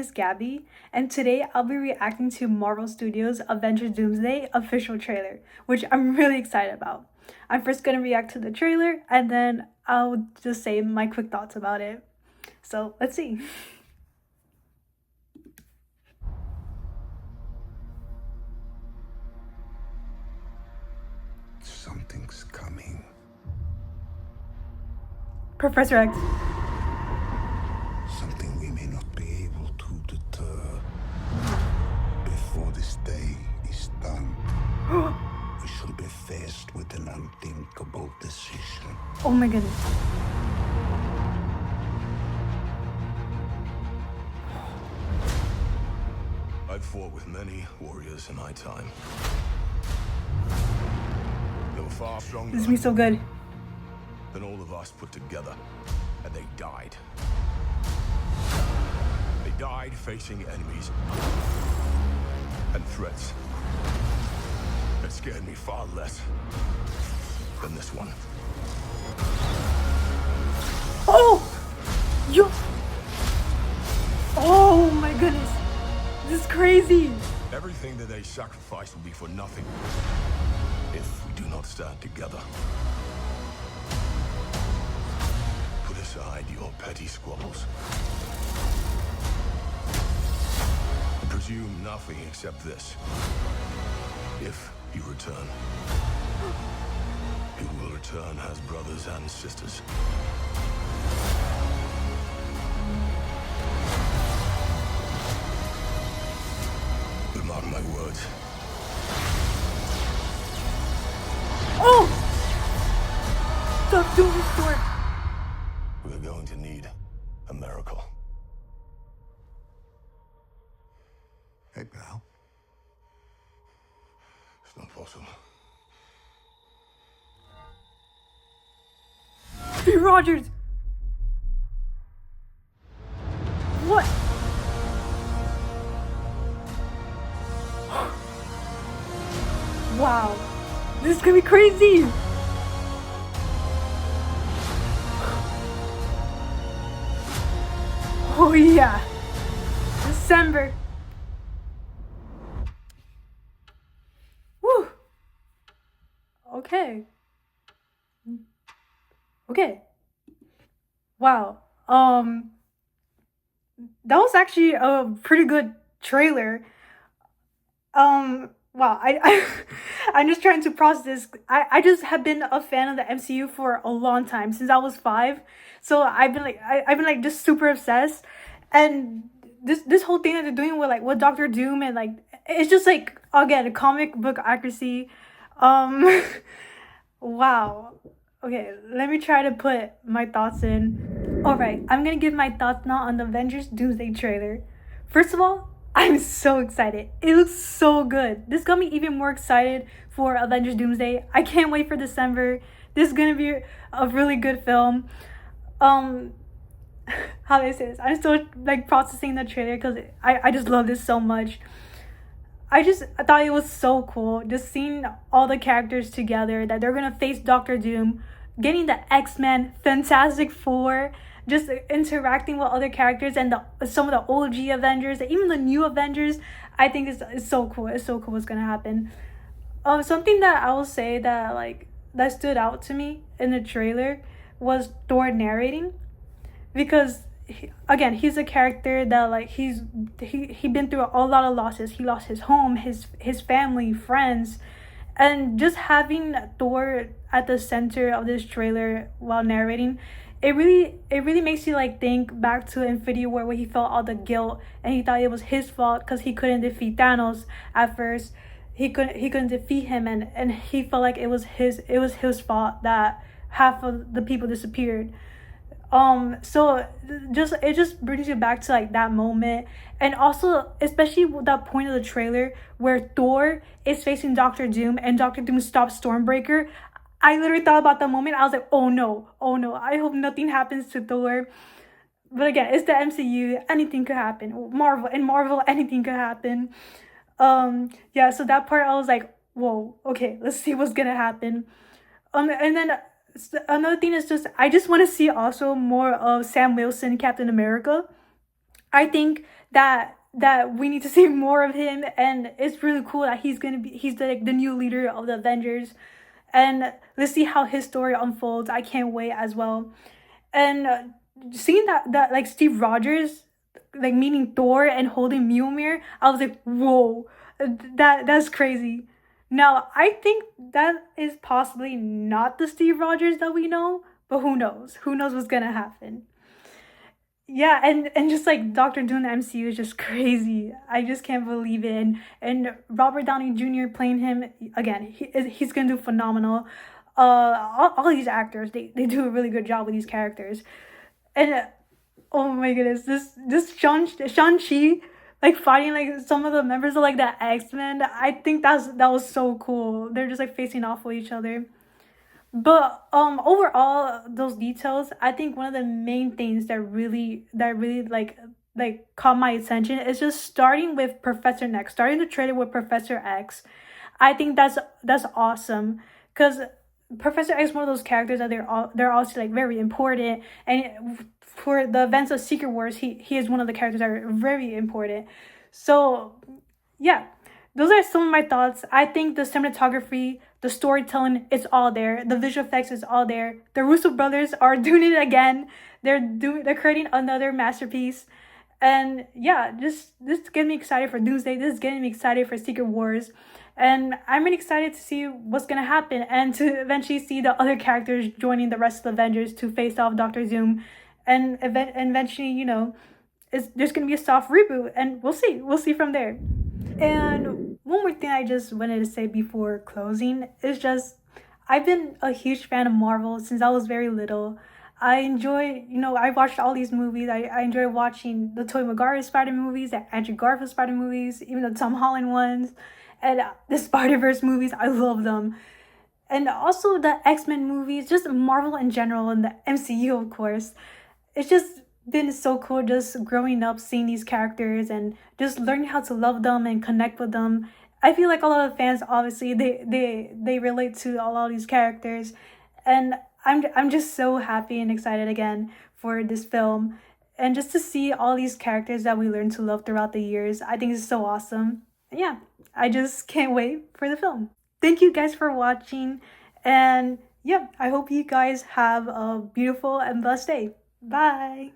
is Gabby, and today I'll be reacting to Marvel Studios' Avengers Doomsday official trailer, which I'm really excited about. I'm first gonna react to the trailer, and then I'll just say my quick thoughts about it. So let's see. Something's coming. Professor X. Something we may not be able to deter. Before this day is done, we shall be faced with an unthinkable decision. Oh my goodness. I've fought with many warriors in my time. They were far stronger This is gonna be so good. than all of us put together, and they died. They died facing enemies and threats that scared me far less than this one. Oh! Yo! Oh my goodness. This is crazy. Everything that they sacrificed will be for nothing if we do not stand together. Put aside your petty squabbles. And presume nothing except this. If you return, you will return as brothers and sisters. Mark my words. Oh! The Doom Sword. We're going to need a miracle. Hey, pal. It's not possible. Steve Rogers. What? Wow, this is gonna be crazy! Oh yeah, December. Woo. Okay. Okay. Wow. That was actually a pretty good trailer. Wow, I'm just trying to process this. I just have been a fan of the MCU for a long time, since I was 5. So I've been like I've been like just super obsessed. And this whole thing that they're doing with Doctor Doom, and like it's just like, again, comic book accuracy. Wow. Okay, let me try to put my thoughts in. Alright, I'm gonna give my thoughts now on the Avengers Doomsday trailer. First of all, I'm so excited. It looks so good. This got me even more excited for Avengers Doomsday. I can't wait for December. This is gonna be a really good film. How do I say this? I'm still like processing the trailer because I just love this so much. I thought it was so cool just seeing all the characters together, that they're gonna face Doctor Doom, getting the X-Men, Fantastic Four, just interacting with other characters, and some of the OG Avengers, even the new Avengers. I think it's so cool. It's so cool what's gonna happen. Something that I will say that stood out to me in the trailer was Thor narrating, because again, he's a character that like he been through a lot of losses. He lost his home, his family, friends, and just having Thor at the center of this trailer while narrating, it really makes you like think back to Infinity War, where he felt all the guilt and he thought it was his fault because he couldn't defeat Thanos at first. He couldn't defeat him, and he felt like it was his fault that half of the people disappeared. So it just brings you back to like that moment, and also especially with that point of the trailer where Thor is facing Doctor Doom and Doctor Doom stops Stormbreaker. I literally thought about that moment. I was like, oh no, I hope nothing happens to Thor. But again, it's the MCU, anything could happen. Marvel, anything could happen. Yeah, so that part I was like, whoa, okay, let's see what's gonna happen. And then another thing is just, I just want to see also more of Sam Wilson, Captain America. I think that we need to see more of him, and it's really cool that he's the new leader of the Avengers, and let's see how his story unfolds. I can't wait as well. And seeing that like Steve Rogers like meeting Thor and holding Mjolnir, I was like, whoa, that's crazy. Now I think that is possibly not the Steve Rogers that we know, but who knows? Who knows what's gonna happen? Yeah, and just like Doctor Doom in the MCU is just crazy. I just can't believe it. And Robert Downey Jr. playing him again, he's gonna do phenomenal. All these actors, they do a really good job with these characters. And oh my goodness, this Shang-Chi like fighting like some of the members of like the X-Men. I think that was so cool. They're just like facing off with each other. But overall those details, I think one of the main things that really like caught my attention is just starting with Professor X, starting the trailer with Professor X. I think that's awesome because Professor X is one of those characters that they're also like very important, and for the events of Secret Wars, he is one of the characters that are very important. So yeah, those are some of my thoughts. I think the cinematography, the storytelling, it's all there. The visual effects is all there. The Russo brothers are doing it again. They're creating another masterpiece. And yeah, this is getting me excited for Doomsday. This is getting me excited for Secret Wars. And I'm really excited to see what's gonna happen and to eventually see the other characters joining the rest of the Avengers to face off Doctor Doom. And eventually, there's gonna be a soft reboot, and we'll see. We'll see from there. And one more thing I just wanted to say before closing is just I've been a huge fan of Marvel since I was very little. I enjoy, I watched all these movies. I enjoy watching the Tobey Maguire Spider movies, the Andrew Garfield Spider movies, even the Tom Holland ones, and the Spider-Verse movies. I love them. And also the X-Men movies, just Marvel in general, and the MCU, of course. It's just been so cool just growing up seeing these characters and just learning how to love them and connect with them. I feel like a lot of fans obviously they relate to a lot of these characters, and I'm just so happy and excited again for this film, and just to see all these characters that we learned to love throughout the years. I think it's so awesome. And yeah, I just can't wait for the film. Thank you guys for watching, and yeah, I hope you guys have a beautiful and blessed day. Bye.